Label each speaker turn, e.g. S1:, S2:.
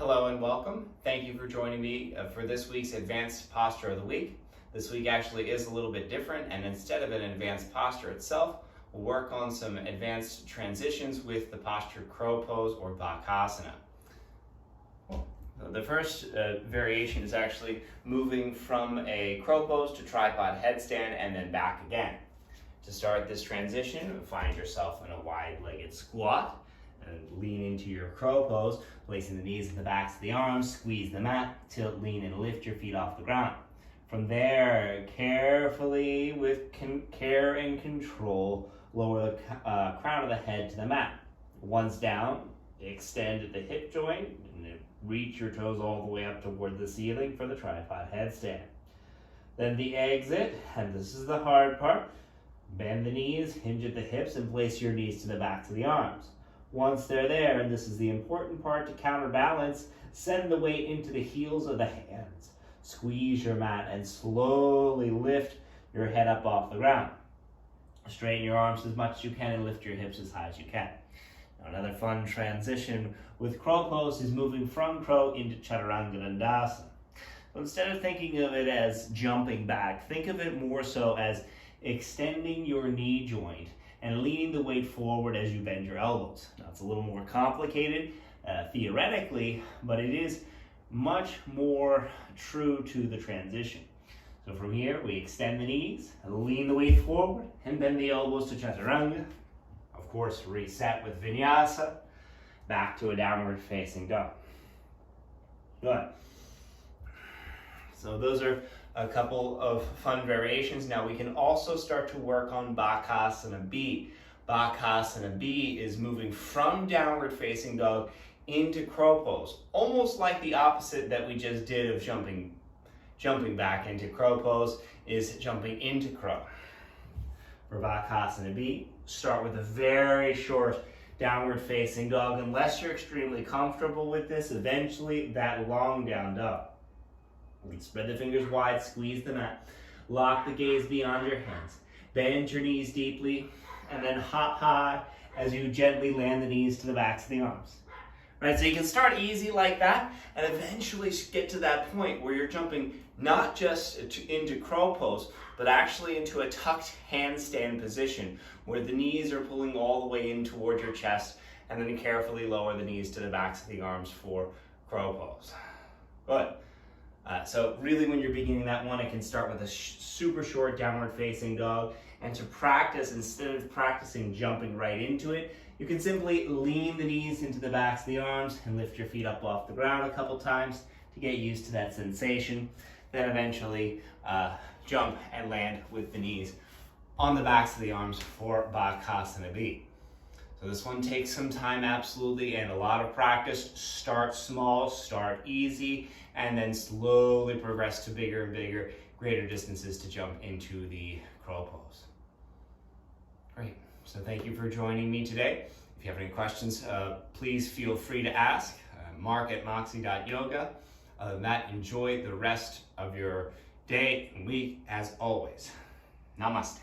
S1: Hello and welcome. Thank you for joining me for this week's Advanced Posture of the Week. This week actually is a little bit different, and instead of an advanced posture itself, we'll work on some advanced transitions with the posture crow pose or Bakasana. The first variation is actually moving from a crow pose to tripod headstand and then back again. To start this transition, find yourself in a wide-legged squat and lean into your crow pose, placing the knees in the backs of the arms, squeeze the mat, tilt, lean, and lift your feet off the ground. From there, carefully, with care and control, lower the crown of the head to the mat. Once down, extend at the hip joint, and then reach your toes all the way up toward the ceiling for the tripod headstand. Then the exit, and this is the hard part, bend the knees, hinge at the hips, and place your knees to the backs of the arms. Once they're there, and this is the important part to counterbalance, send the weight into the heels of the hands. Squeeze your mat and slowly lift your head up off the ground. Straighten your arms as much as you can and lift your hips as high as you can. Now, another fun transition with crow pose is moving from crow into chaturanga. So instead of thinking of it as jumping back, think of it more so as extending your knee joint and leaning the weight forward as you bend your elbows. Now, it's a little more complicated theoretically, but it is much more true to the transition. So from here, we extend the knees, lean the weight forward, and bend the elbows to chaturanga. Of course, reset with vinyasa, back to a downward facing dog. Good. So those are a couple of fun variations. Now we can also start to work on Bakasana B. Bakasana B is moving from downward facing dog into crow pose, almost like the opposite that we just did of jumping back into crow pose is jumping into crow. For Bakasana B, start with a very short downward facing dog. Unless you're extremely comfortable with this, eventually that long down dog. Spread the fingers wide, squeeze the mat, lock the gaze beyond your hands, bend your knees deeply, and then hop high as you gently land the knees to the backs of the arms. Right, so you can start easy like that and eventually get to that point where you're jumping not just into crow pose, but actually into a tucked handstand position where the knees are pulling all the way in toward your chest, and then carefully lower the knees to the backs of the arms for crow pose. Good. So really when you're beginning that one, it can start with a super short downward facing dog. And to practice, instead of practicing jumping right into it, you can simply lean the knees into the backs of the arms and lift your feet up off the ground a couple times to get used to that sensation. Then eventually jump and land with the knees on the backs of the arms for Bakasana B. So this one takes some time, absolutely, and a lot of practice. Start small, start easy, and then slowly progress to bigger and bigger, greater distances to jump into the crow pose. Great. So thank you for joining me today. If you have any questions, please feel free to ask. Mark at MOXIE.yoga. Other than that, enjoy the rest of your day and week as always. Namaste.